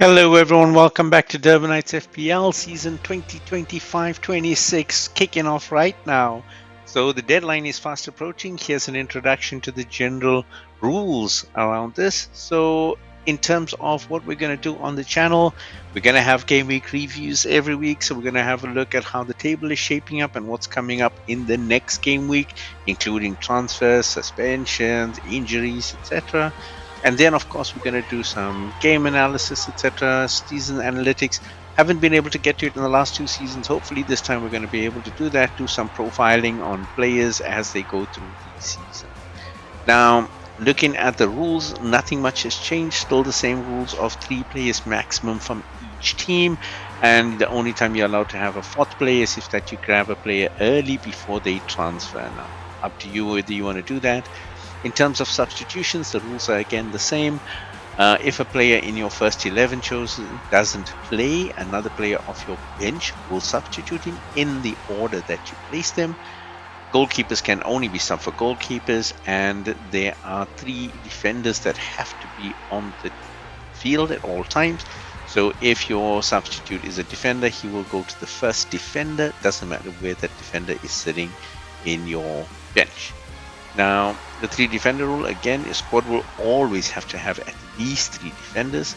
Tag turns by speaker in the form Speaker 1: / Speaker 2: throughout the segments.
Speaker 1: Hello everyone, welcome back to Durbanites FPL season 2025-26 kicking off right now. So the deadline is fast approaching. Here's an introduction to the general rules around this. So in terms of what we're going to do on the channel, we're going to have game week reviews every week. So we're going to have a look at how the table is shaping up and what's coming up in the next game week, including transfers, suspensions, injuries, etc. And then, of course, we're going to do some game analysis, etc., season analytics. Haven't been able to get to it in the last two seasons. Hopefully, this time we're going to be able to do that, do some profiling on players as they go through the season. Now, looking at the rules, nothing much has changed. Still the same rules of 3 players maximum from each team. And the only time you're allowed to have a 4th player is if that you grab a player early before they transfer. Now, up to you whether you want to do that. In terms of substitutions, the rules are again the same. If a player in your first 11 chosen doesn't play, another player off your bench will substitute him in the order that you place them. Goalkeepers can only be subbed for goalkeepers, and there are 3 defenders that have to be on the field at all times. So if your substitute is a defender, he will go to the first defender. Doesn't matter where that defender is sitting in your bench. Now, the 3 defender rule, again, a squad will always have to have at least 3 defenders.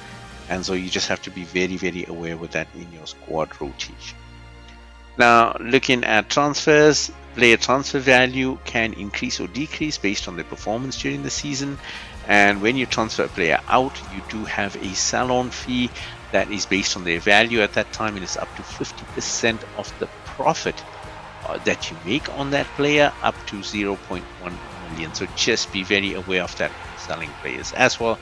Speaker 1: And so you just have to be very, very aware with that in your squad rotation. Now, looking at transfers, player transfer value can increase or decrease based on their performance during the season. And when you transfer a player out, you do have a sell-on fee that is based on their value at that time. It is up to 50% of the profit that you make on that player, up to 0.1 million. So just be very aware of that when selling players as well.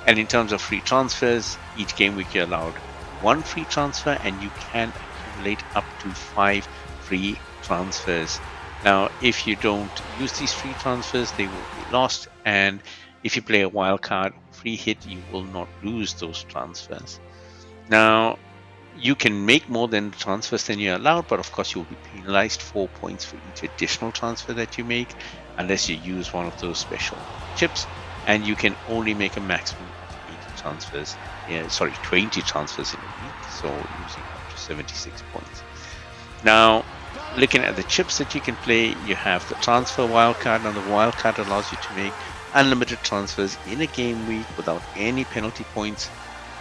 Speaker 1: And in terms of free transfers, each game week you're allowed 1 free transfer, and you can accumulate up to 5 free transfers. Now, if you don't use these free transfers, they will be lost, and if you play a wildcard free hit, you will not lose those transfers. Now, you can make more than transfers than you're allowed, but of course you'll be penalized 4 points for each additional transfer that you make, unless you use one of those special chips, and you can only make a maximum of 20 transfers in a week, so using up to 76 points. Now, looking at the chips that you can play, you have the transfer wildcard. Now, the wildcard allows you to make unlimited transfers in a game week without any penalty points.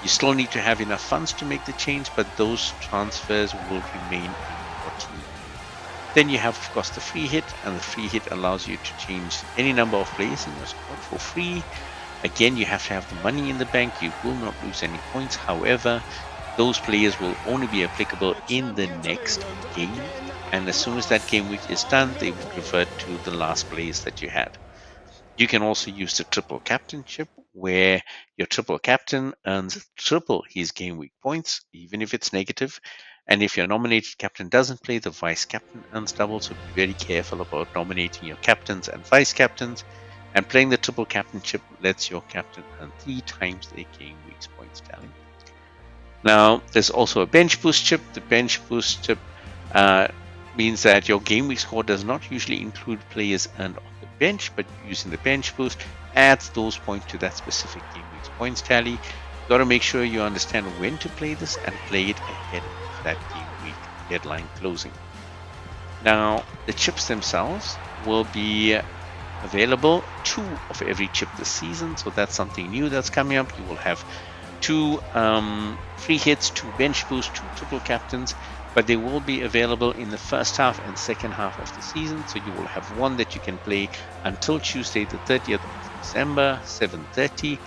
Speaker 1: You still need to have enough funds to make the change, but those transfers will remain in your team. Then you have, of course, the free hit, and the free hit allows you to change any number of players in your squad for free. Again, you have to have the money in the bank. You will not lose any points. However, those players will only be applicable in the next game, and as soon as that game week is done, they will revert to the last players that you had. You can also use the triple captainship, where your triple captain earns triple his game week points, even if it's negative. And if your nominated captain doesn't play, the vice captain earns double. So be very careful about nominating your captains and vice captains. And playing the triple captainship lets your captain earn 3 times their game week's points tally. Now, there's also a bench boost chip. The bench boost chip means that your game week score does not usually include players earned on the bench, but using the bench boost adds those points to that specific game week's points tally. You got to make sure you understand when to play this and play it ahead of that game week deadline closing. Now, the chips themselves will be available, 2 of every chip this season, so that's something new that's coming up. You will have 2 free hits, 2 bench boosts, 2 triple captains, but they will be available in the first half and second half of the season. So you will have one that you can play until Tuesday the 30th of December, 7:30.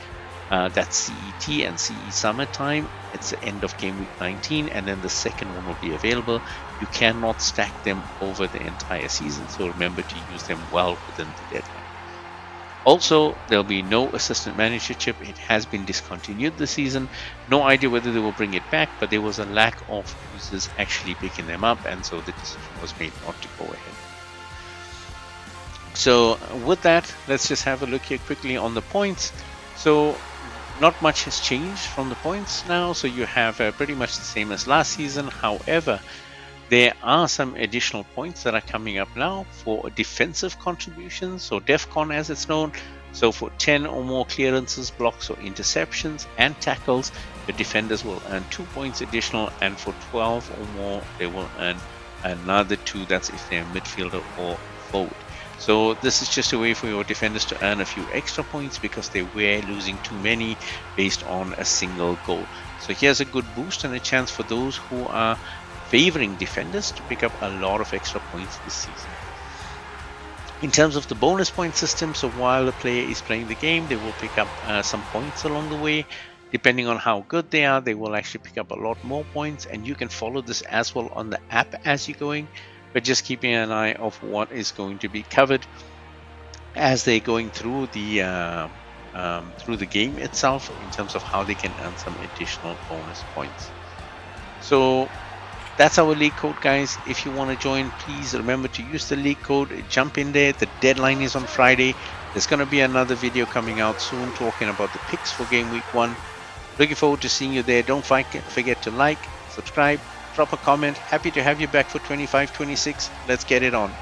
Speaker 1: That's CET and CE summertime. It's the end of game week 19, and then the second one will be available. You cannot stack them over the entire season, so remember to use them well within the deadline. Also, there'll be no assistant manager chip. It has been discontinued this season. No idea whether they will bring it back, but there was a lack of users actually picking them up, and so the decision was made not to go ahead. So with that, let's just have a look here quickly on the points. So not much has changed from the points now. So you have pretty much the same as last season. However, there are some additional points that are coming up now for defensive contributions, so DEFCON as it's known. So for 10 or more clearances, blocks, or interceptions and tackles, the defenders will earn 2 points additional, and for 12 or more, they will earn another 2. That's if they're a midfielder or forward. So this is just a way for your defenders to earn a few extra points because they were losing too many based on a single goal. So here's a good boost and a chance for those who are favoring defenders to pick up a lot of extra points this season. In terms of the bonus point system, so while the player is playing the game, they will pick up some points along the way. Depending on how good they are, they will actually pick up a lot more points, and you can follow this as well on the app as you're going, but just keeping an eye of what is going to be covered as they're going through the game itself in terms of how they can earn some additional bonus points. So that's our league code, guys. If you want to join, please remember to use the league code. Jump in there. The deadline is on Friday. There's going to be another video coming out soon talking about the picks for game week 1. Looking forward to seeing you there. Don't forget to like, subscribe, drop a comment. Happy to have you back for 25-26. Let's get it on.